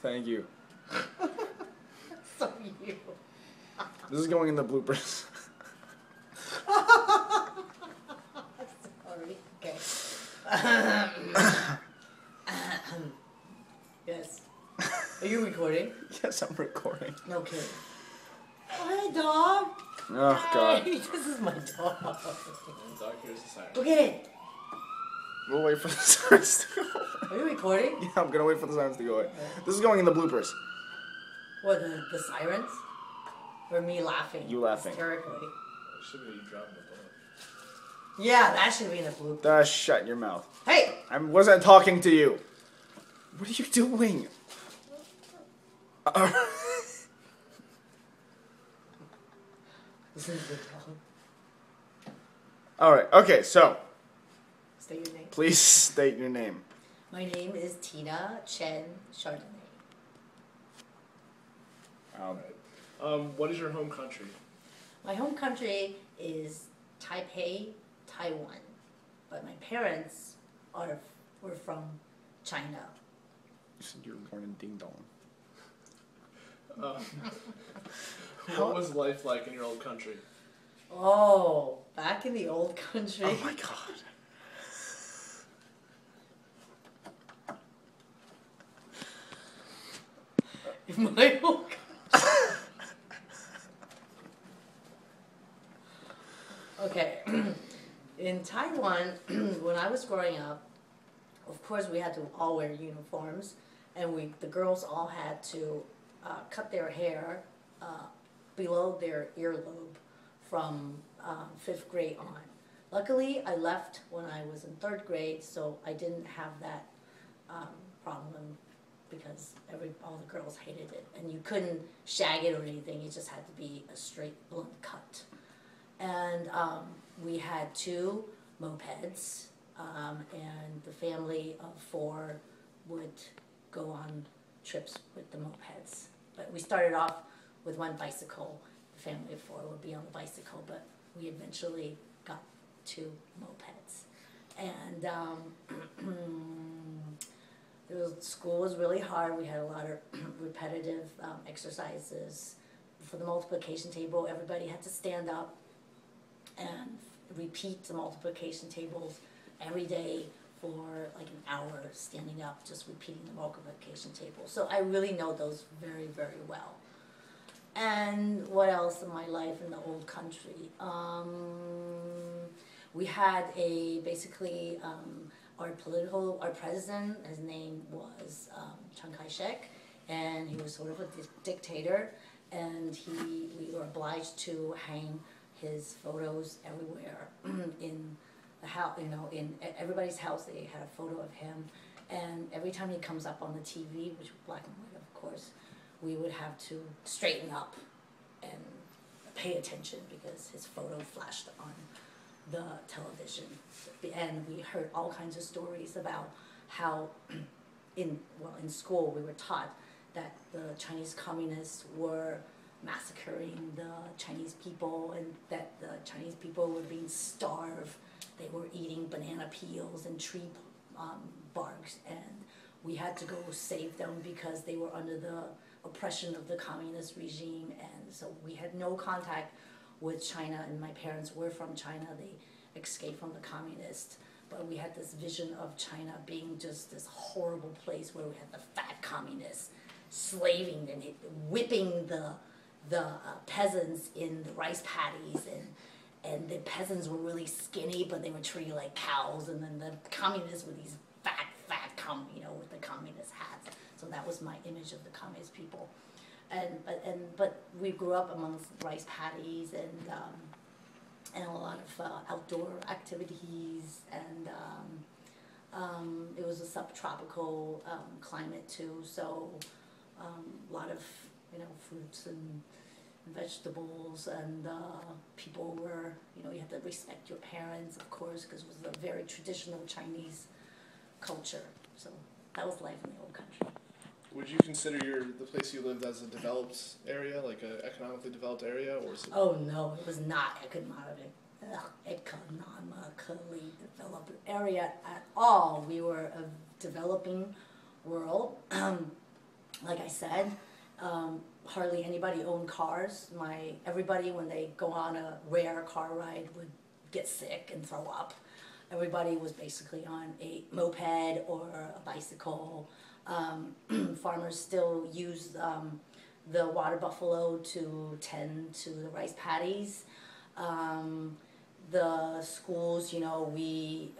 Thank you. So you. This is going in the bloopers. Sorry. Okay. Yes. Are you recording? Yes, I'm recording. No kidding. Oh, hey, dog. Oh, God. Hey, this is my dog. Dog, here's the siren. Okay. We'll wait for the sirens to go away. Are you recording? Yeah, I'm gonna wait for the sirens to go away. This is going in the bloopers. What, the sirens? Or me laughing? You laughing. Hysterically. It should be you dropping the book. Yeah, that should be in the blooper. Shut your mouth. Hey! I wasn't talking to you. What are you doing? This is the dog. Alright, okay, so. State your name. Please state your name. My name is Tina Chen Chardonnay. What is your home country? My home country is Taipei, Taiwan. But my parents were from China. You said you were born in Ding Dong. What was life like in your old country? Oh, back in the old country. Oh my God. In my old country. Okay. In Taiwan, when I was growing up, of course we had to all wear uniforms, and the girls all had to cut their hair below their earlobe from 5th grade on. Luckily, I left when I was in 3rd grade, so I didn't have that problem because all the girls hated it, and you couldn't shag it or anything. It just had to be a straight blunt cut. And we had 2 mopeds, and the family of 4 would go on trips with the mopeds. But we started off with 1 bicycle. The family of 4 would be on the bicycle, but we eventually got 2 mopeds. And school was really hard. We had a lot of repetitive exercises. For the multiplication table, everybody had to stand up and repeat the multiplication tables every day for like an hour, standing up, just repeating the multiplication table. So I really know those very, very well. And what else in my life in the old country? We had basically our president, his name was Chiang Kai-shek, and he was sort of a dictator, and we were obliged to hang his photos everywhere in the house, in everybody's house. They had a photo of him, and every time he comes up on the TV, which was black and white, of course, we would have to straighten up and pay attention because his photo flashed on the television. And we heard all kinds of stories about how in school we were taught that the Chinese communists were massacring the Chinese people, and that the Chinese people were being starved. They were eating banana peels and tree barks, and we had to go save them because they were under the oppression of the communist regime. And so we had no contact with China, and my parents were from China. They escaped from the communists, but we had this vision of China being just this horrible place where we had the fat communists slaving and whipping the peasants in the rice paddies, and the peasants were really skinny, but they were treated like cows, and then the communists were these fat, with the communist hats. So that was my image of the communist people. But we grew up amongst rice paddies and a lot of outdoor activities, and it was a subtropical climate too, so a lot of fruits and vegetables, and people were, you had to respect your parents, of course, because it was a very traditional Chinese culture. So that was life in the old country. Would you consider the place you lived as a developed area, like an economically developed area, or? Oh no, it was not economically developed area at all. We were a developing world. Like I said, hardly anybody owned cars. Everybody, when they go on a rare car ride, would get sick and throw up. Everybody was basically on a moped or a bicycle. Farmers still use the water buffalo to tend to the rice paddies. The schools, you know, we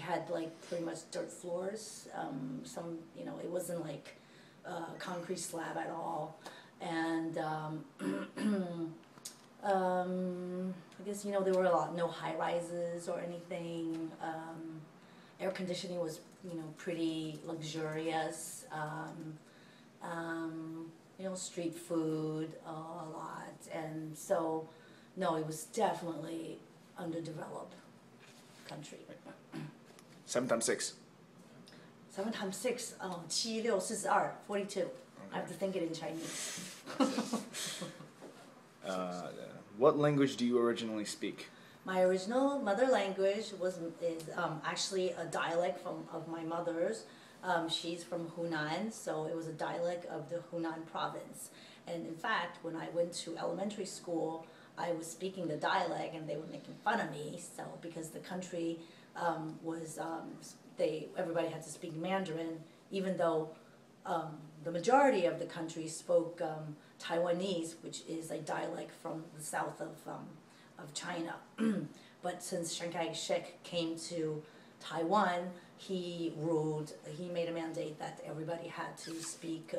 had like pretty much dirt floors. You know, it wasn't like concrete slab at all. And I guess, you know, there were no high rises or anything. Air conditioning was, you know, pretty luxurious. You know, street food a lot. And so, no, it was definitely underdeveloped country. 7 times 6. 7 times 6, 7 6 42, 42. I have to think it in Chinese. What language do you originally speak? My original mother language is actually a dialect of my mother's. She's from Hunan, so it was a dialect of the Hunan province. And in fact, when I went to elementary school, I was speaking the dialect, and they were making fun of me. So because the country everybody had to speak Mandarin, even though the majority of the country spoke Taiwanese, which is a dialect from the south of China. But since Chiang Kai-shek came to Taiwan, he made a mandate that everybody had to speak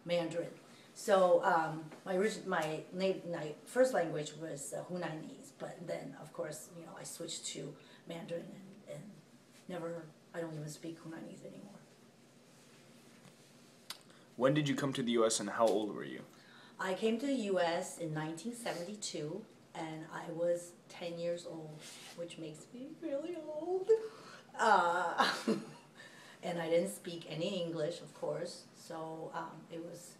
Mandarin. So my first language was Hunanese, but then of course, you know, I switched to Mandarin and I don't even speak Hunanese anymore. When did you come to the U.S. and how old were you? I came to the U.S. in 1972, and I was 10 years old, which makes me really old. And I didn't speak any English, of course, so it was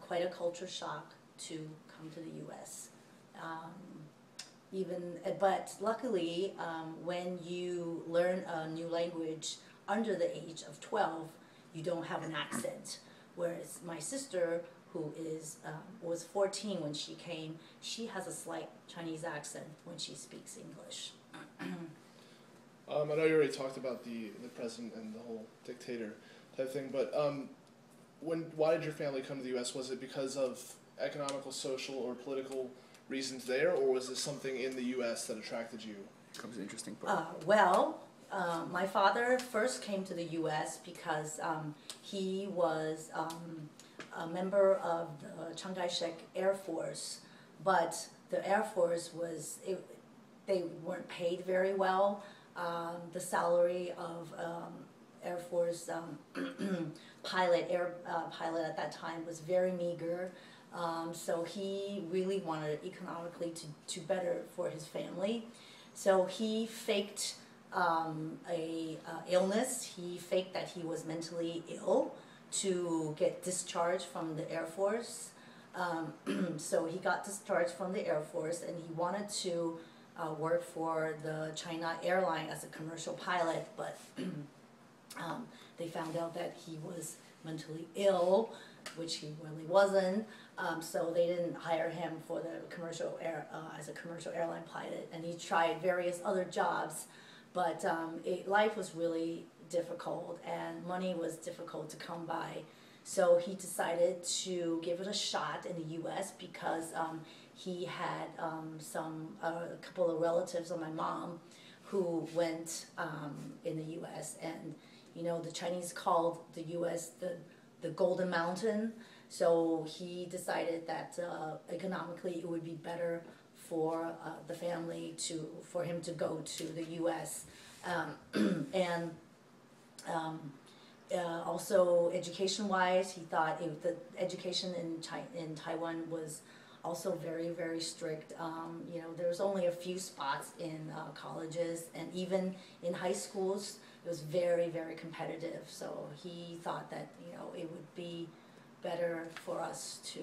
quite a culture shock to come to the U.S. But luckily, when you learn a new language under the age of 12, you don't have an accent. Whereas my sister, who was 14 when she came, she has a slight Chinese accent when she speaks English. I know you already talked about the president and the whole dictator type thing, but why did your family come to the U.S.? Was it because of economical, social, or political reasons there, or was this something in the U.S. that attracted you? Comes the interesting part. My father first came to the U.S. because he was a member of the Chiang Kai-shek Air Force, but the Air Force they weren't paid very well. The salary of Air Force pilot at that time was very meager. So he really wanted economically to better for his family. So he faked illness. He faked that he was mentally ill to get discharged from the Air Force. So he got discharged from the Air Force, and he wanted to work for the China airline as a commercial pilot, but they found out that he was mentally ill, which he really wasn't. So they didn't hire him for the as a commercial airline pilot, and he tried various other jobs, but life was really difficult and money was difficult to come by. So he decided to give it a shot in the U.S. because he had a couple of relatives of my mom who went in the U.S. and, you know, the Chinese called the U.S. the Golden Mountain. So he decided that economically it would be better for the family for him to go to the U.S. Also education-wise, he thought the education in Taiwan was also very, very strict. You know, there's only a few spots in colleges, and even in high schools, it was very, very competitive. So he thought that, you know, it would be better for us to